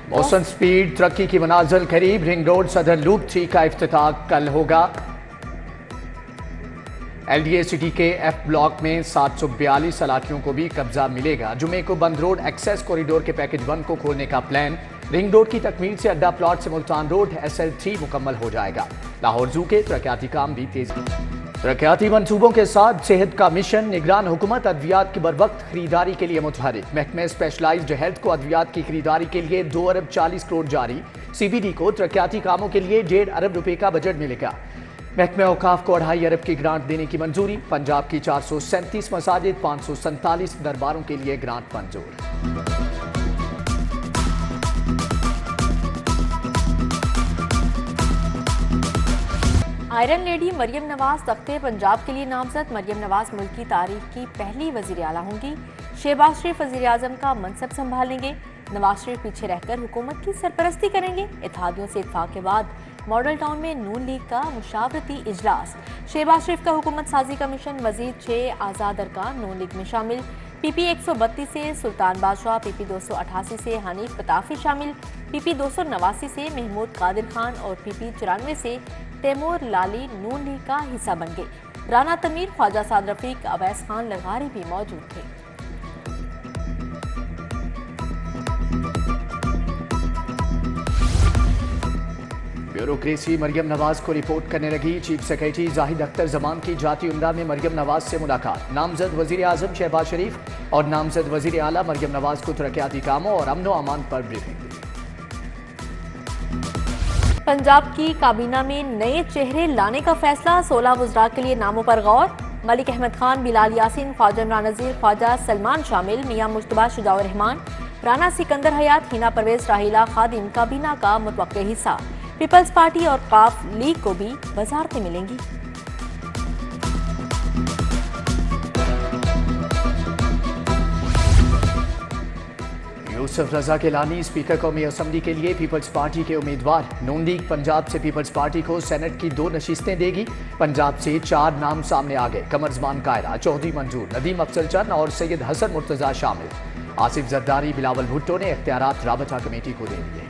मौसम स्पीड तरक्की की मनाजिल करीब। रिंग रोड सदर लूप 3 का इफ्तिताह कल होगा। LDA सिटी के F ब्लॉक में 742 इलाकों को भी कब्जा मिलेगा। जुमे को बंद रोड एक्सेस कॉरिडोर के पैकेज 1 को खोलने का प्लान। रिंग रोड की तकमील से अड्डा प्लॉट से मुल्तान रोड SL3 मुकम्मल हो जाएगा। लाहौर जू के तरक्याती काम भी तेजी। तरक्याती मनसूबों के साथ सेहत का मिशन। निगरान हुकूमत अद्वियात की बरवक्त खरीदारी के लिए मुतहरिक। महकमे स्पेशलाइज्ड हेल्थ को अद्वियात की खरीदारी के लिए 2 अरब 40 करोड़ जारी। CBD को तरक्याती कामों के लिए 1.5 अरब रुपए का बजट मिलेगा। महकमे औकाफ को 2.5 अरब की ग्रांट देने की मंजूरी। पंजाब की 437 मसाजिद 547 दरबारों के लिए ग्रांट मंजूर। आयरन लेडी मरियम नवाज तख्ते पंजाब के लिए नामजद। मरियम नवाज मुल्क की तारीख की पहली वजीर आला होंगी। शहबाज शरीफ वजीर आजम का मनसब संभालेंगे। नवाज शरीफ पीछे रहकर हुकूमत की सरपरस्ती करेंगे। इत्तेहादियों से इत्तफाक के बाद मॉडल टाउन में नून लीग का मुशावरती इजलास। शहबाज शरीफ का हुकूमत साजी का मिशन। मजीद 6 आज़ाद अरकान नून लीग में शामिल। PP 132 से सुल्तान बादशाह, PP 288 से हनीफ पताफी शामिल, PP 289 से महमूद कादिर खान और PP 94 से तैमूर लाली नून लीग का हिस्सा बन गए। राना तमीर, ख्वाजा साद रफीक, अवैस खान लगारी भी मौजूद थे। ब्यूरोक्रेसी मरियम नवाज को रिपोर्ट करने लगी। चीफ सेक्रेटरी जाहिद अख्तर जमान की जाती उम्रा में मरियम नवाज से मुलाकात। नामजद वजीर आजम शहबाज शरीफ और नामजद वजीर आला मरियम नवाज को तरक्याती कामों और अमन व अमान पर ब्रीफिंग दी। पंजाब की काबीना में नए चेहरे लाने का फैसला। 16 वज़रा के लिए नामों पर गौर। मलिक अहमद खान, बिलाल यासीन, ख्वाजा इमरान नज़ीर, ख्वाजा सलमान शामिल। मियां मुश्तबा, शुजाउर रहमान, राना सिकंदर हयात, हिना परवेज, राहिला खादिम काबीना का मुतवक्के हिस्सा। पीपल्स पार्टी और काफ लीग को भी वजारतें मिलेंगी। यूसुफ रजा केलानी स्पीकर कौमी असम्बली के लिए पीपल्स पार्टी के उम्मीदवार। नून लीग पंजाब से पीपल्स पार्टी को सेनेट की 2 नशिस्तें देगी। पंजाब से 4 नाम सामने आ गए। कमरजमान कायरा, चौधरी मंजूर, नदीम अफजल चंद और सैयद हसन मुर्तजा शामिल। आसिफ जरदारी, बिलावल भुट्टो ने इख्तियारात राबता कमेटी को दे दिए।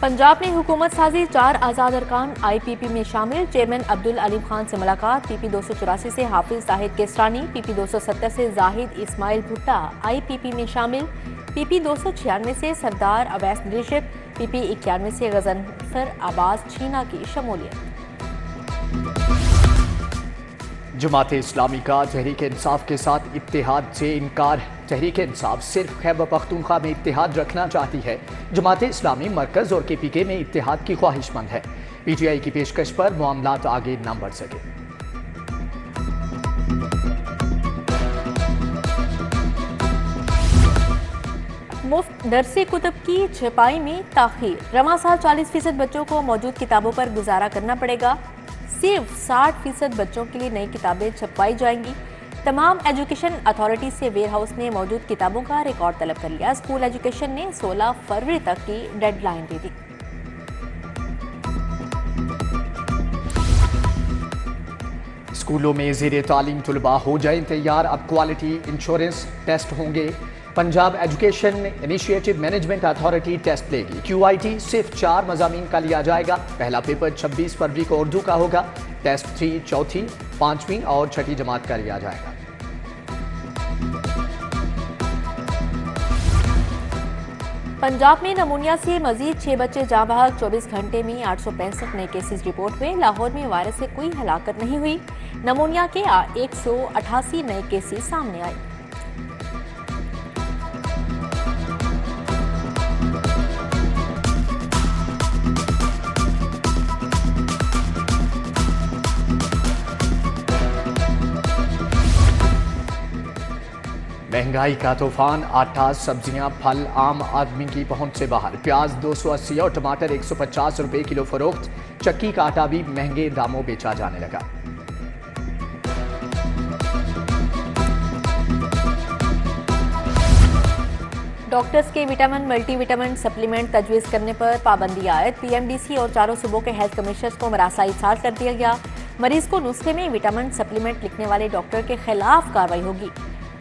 पंजाब में हुकूमत साजी। 4 आज़ाद अरकान IPP में शामिल। चेयरमैन अब्दुल अलीम खान से मुलाकात। PP 284 से हाफिज जाहिद केसरानी, PP 270 से जाहिद इस्माइल भुट्टा IPP में शामिल। PP 296 से सरदार अवैस लीडरशिप, PP 91 से गजनफर अब्बास छीना की शमूलियत। जमात इस्लामी का तहरीक इंसाफ के साथ इत्तेहाद से इनकार। तहरीक इंसाफ सिर्फ खैबर पख्तूनख्वा में इत्तेहाद रखना चाहती है। जमात इस्लामी मरकज और KPK में इत्तेहाद की ख्वाहिशमंद है। PTI की पेशकश पर मामलात आगे न बढ़ सके। मुफ्त दरसे कुतुब की छपाई में ताखीर। रवां साल 40% बच्चों को मौजूद किताबों पर गुजारा करना पड़ेगा। सिर्फ 60% बच्चों के लिए नई किताबें छपवाई जाएंगी। तमाम एजुकेशन अथॉरिटी से वेयर हाउस ने मौजूद किताबों का रिकॉर्ड तलब कर लिया। स्कूल एजुकेशन ने 16 फरवरी तक की डेडलाइन दे दी। स्कूलों में ज़ेरे तालीम तुलबा हो जाएं तैयार। अब क्वालिटी इंश्योरेंस टेस्ट होंगे। Punjab education initiative management authority test लेगी। QIT सिर्फ 4 मज़ामीन का लिया जाएगा। पहला पेपर 26 फरवरी को उर्दू का होगा। टेस्ट 3 चौथी, 5वीं और 6ठी जमात का लिया जाएगा। पंजाब में नमूनिया से मजीद 6 बच्चे जाँ बहक। 24 घंटे में 865 नए केसेस रिपोर्ट हुए। लाहौर में वायरस से कोई हलाकत नहीं हुई। नमूनिया के 188 नए केसेस सामने आए। महंगाई का तूफान। आटा, सब्जियां, फल आम आदमी की पहुंच से बाहर। प्याज 280 और टमाटर 150 रुपए किलो फरोख्त। चक्की का आटा भी महंगे दामों बेचा जाने लगा। डॉक्टर्स के विटामिन मल्टीविटामिन सप्लीमेंट तजवीज़ करने पर पाबंदी आयद। PMDC और चारों सूबों के हेल्थ कमिश्नर्स को मरासा इरसाल कर दिया गया। मरीज को नुस्खे में विटामिन सप्लीमेंट लिखने वाले डॉक्टर के खिलाफ कार्रवाई होगी।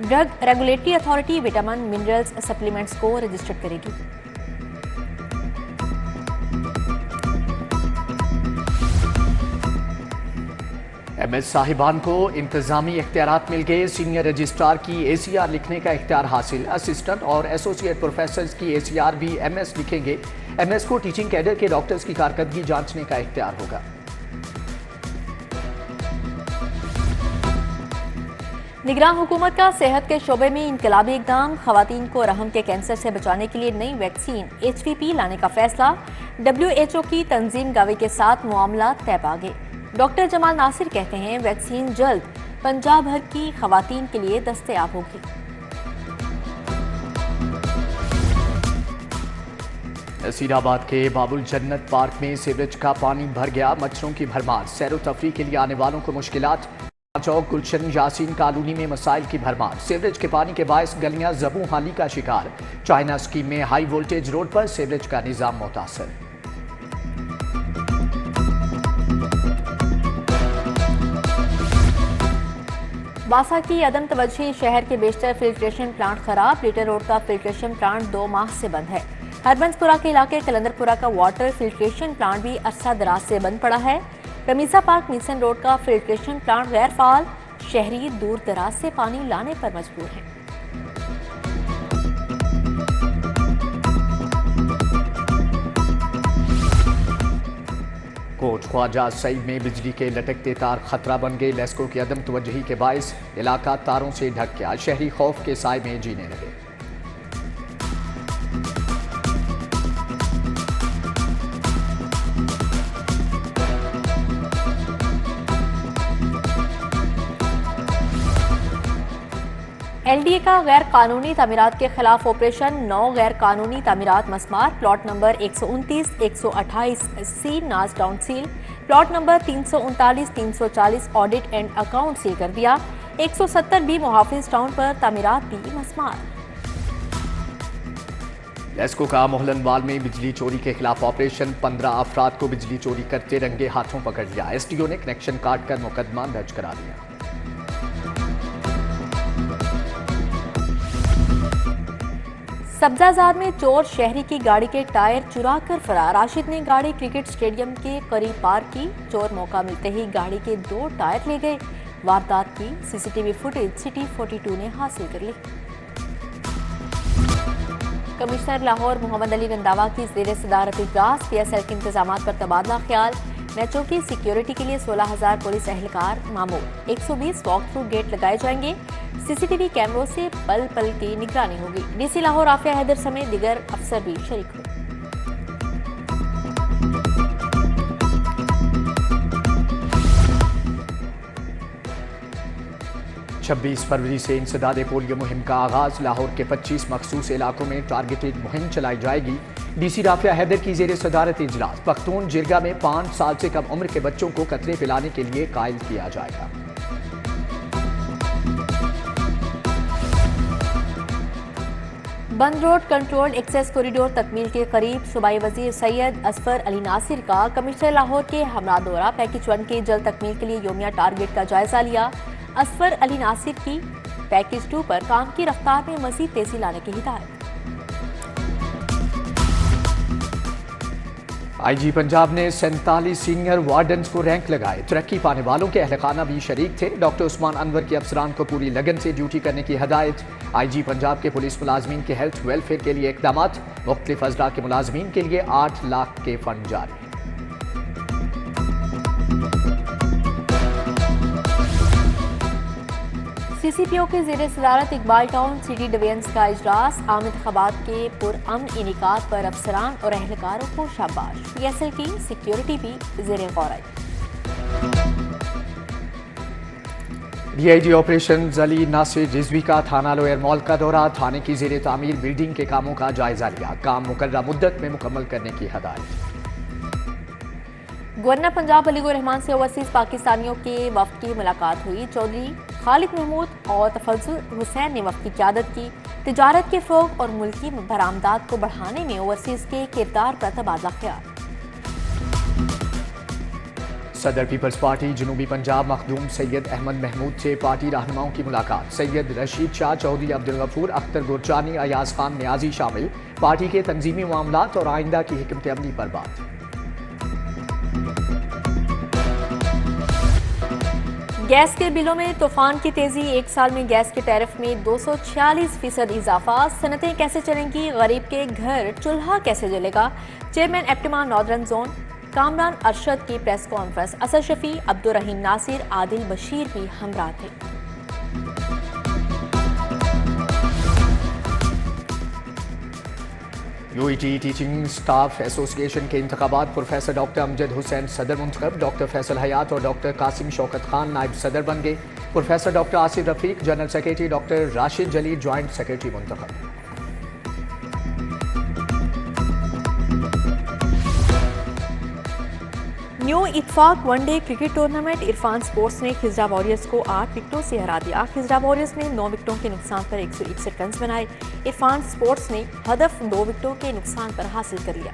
Drug regulatory authority vitamin minerals supplements को रजिस्टर करेगी। MS साहिबान को इंतजामी इख्तियारात मिल गए। सीनियर रजिस्ट्रार की ACR लिखने का इख्तियार हासिल। असिस्टेंट और एसोसिएट प्रोफेसर की ACR भी MS लिखेंगे। MS को टीचिंग कैडर के डॉक्टर्स की कारकर्दगी जांचने का इख्तियार होगा। निगरान हुकूमत का सेहत के शोबे में इनकलाबी इकदाम। खवातीन को रहम के कैंसर से बचाने के लिए नई वैक्सीन HPV लाने का फैसला। WHO की तंजीम गावी के साथ मामला तय पा गए। डॉक्टर जमाल नासिर कहते हैं वैक्सीन जल्द पंजाब भर की खवातीन के लिए दस्तयाब होगी। नसीराबाद के बाबुल जन्नत पार्क में सीवरेज का पानी भर गया। मच्छरों की भरमार। सैरो तफरी के लिए आने वालों को मुश्किलात। चौक गुलशन यासीन कॉलोनी में मसाइल की भरमार। सीवरेज के पानी के बायस गलियां जबू हाली का शिकार। चाइना स्कीम में हाई वोल्टेज रोड पर सीवरेज का निजाम मुतासर। बासा की अदम तवज्जोही। शहर के बेशतर फिल्ट्रेशन प्लांट खराब। लीटर रोड का फिल्ट्रेशन प्लांट 2 माह से बंद है। हरबंसपुरा के इलाके कलंदरपुरा का वाटर फिल्ट्रेशन प्लांट भी अरसा दराज से बंद पड़ा है। रमीसा पार्क मिसन रोड का फिल्ट्रेशन प्लांट गैर फाल। शहरी दूर दराज से पानी लाने पर मजबूर हैं। कोट ख्वाजा सईद में बिजली के लटकते तार खतरा बन गए। लेस्को की अदम तवज्जोही के बायस इलाका तारों से ढक गया। शहरी खौफ के साए में जीने लगे। LDA का गैर कानूनी तामीरात के खिलाफ ऑपरेशन। 9 गैर कानूनी तामीरात मस्मार। प्लॉट नंबर 129, 128 सी नाज town seal. Plot number 339, 340 audit and account seal कर दिया। 170 बी मुहाफिज टाउन पर तामीरात भी मस्मार। लेस्को का मोहलनवाल में बिजली चोरी के खिलाफ ऑपरेशन। 15 अफराद को बिजली चोरी करते रंगे हाथों पकड़ लिया। SDO ने कनेक्शन काट कर मुकदमा दर्ज करा दिया। सब्जाजाद में चोर शहरी की गाड़ी के टायर चुरा कर फरार। राशिद ने गाड़ी क्रिकेट स्टेडियम के करीब पार्क की। चोर मौका मिलते ही गाड़ी के 2 टायर ले गए। वारदात की CCTV फुटेज सिटी 42 ने हासिल कर ली। कमिश्नर लाहौर मोहम्मद अली रंधावा की ज़ेर सदारत इजलास। PSL के इंतजामात पर तबादला ख्याल। मैचों की सिक्योरिटी के लिए 16,000 पुलिस एहलकार मामूल। 120 वॉक थ्रू गेट लगाए जाएंगे। CCTV कैमरों से पल पल की निगरानी होगी। DC लाहौर आफिया हैदर समेत दीगर अफसर भी शरीक हुए। छब्बीस फरवरी से इंसदाद पोलियो मुहिम का आगाज। लाहौर के 25 मखसूस इलाकों में टारगेटेड मुहिम चलाई जाएगी। DC राफिया हैदर की ज़ेर सदारत इजलास। पख्तून जिरगा में 5 साल से कम उम्र के बच्चों को कतरे पिलाने के लिए कायल किया जाएगा। बंद रोड कंट्रोल्ड एक्सेस कॉरिडोर तकमील के करीब। सूबाई वजीर सैयद असफर अली नासिर का कमिश्नर लाहौर के हमरा दौरा। पैकेज 1 के जल्द तकमील के लिए योमिया टारगेट का जायजा लिया। असफर अली नासिर की पैकेज 2 पर काम की रफ्तार में मजीद तेजी लाने की हिदायत। IG पंजाब ने 47 सीनियर वार्डन्स को रैंक लगाए। तरक्की पाने वालों के अहलखाना भी शरीक थे। डॉक्टर उस्मान अनवर के अफसरान को पूरी लगन से ड्यूटी करने की हदायत। IG पंजाब के पुलिस मुलाजमीन के हेल्थ वेलफेयर के लिए इकदामात। मुख्तलिफ अजला के मुलाजमीन के लिए 8 लाख के फंड जारी। CCPO के ज़ेर सदारत इकबाल टाउन सिटी डिवीजन का इजलास। आम इंतखाबात के पुरअमन इनेकाद पर अफसरान और एहलकारों को शाबाश। PSL की सिक्योरिटी भी ज़ेर गौर आई। DIG ऑपरेशन अली नासिर रिजवी का थाना लोयर मॉल का दौरा। थाने की ज़ेर तामीर बिल्डिंग के कामों का जायजा लिया। काम मुकर्ररा मुद्दत में मुकम्मल करने की हदायत। गवर्नर पंजाब अलीगुर रहमान से ओवरसीज पाकिस्तानियों के वफ्द की मुलाकात हुई। चौधरी खालिद महमूद और तफज्जुल हुसैन ने वफ्द की क़यादत की। तिजारत के फ़रोग़ और मुल्की बरामदात को बढ़ाने में ओवरसीज के किरदार पर तबादला ख्याल। सदर पीपल्स पार्टी जनूबी पंजाब मखदूम सैयद अहमद महमूद से पार्टी रहनुमाओं की मुलाकात। सैयद रशीद शाह, चौधरी अब्दुल गफूर, अख्तर गुरजानी, अयाज खान न्याजी शामिल। पार्टी के तंजीमी मामलात और आइंदा की हिकमत अमली पर बात। गैस के बिलों में तूफान की तेजी, एक साल में गैस के टैरिफ में 246% इजाफा। सनतें कैसे चलेंगी, गरीब के घर चूल्हा कैसे जलेगा। Chairman APTMA northern zone Kamran Arshad की प्रेस कॉन्फ्रेंस। असद शफी, अब्दुल रहीम नासिर, आदिल बशीर भी हमरा थे। यूईटी टीचिंग स्टाफ एसोसिएशन के इंतखाबात। प्रोफेसर डॉक्टर अमजद हुसैन सदर मुंतखब, डॉक्टर फैसल हयात और डॉक्टर कासिम शौकत खान नायब सदर बन गए। Professor doctor Asif Rafiq general secretary, doctor Rashid Jalil joint secretary मुंतखब। New Ittefaq one day cricket tournament. Irfan sports ने खिजरा वॉरियर्स को 8 विकेटों से हरा दिया। खिजरा वॉरियर्स ने 9 विकेटों के नुकसान पर 161 रन बनाए। इरफान स्पोर्ट्स ने हदफ 2 विकेटों के नुकसान पर हासिल कर लिया।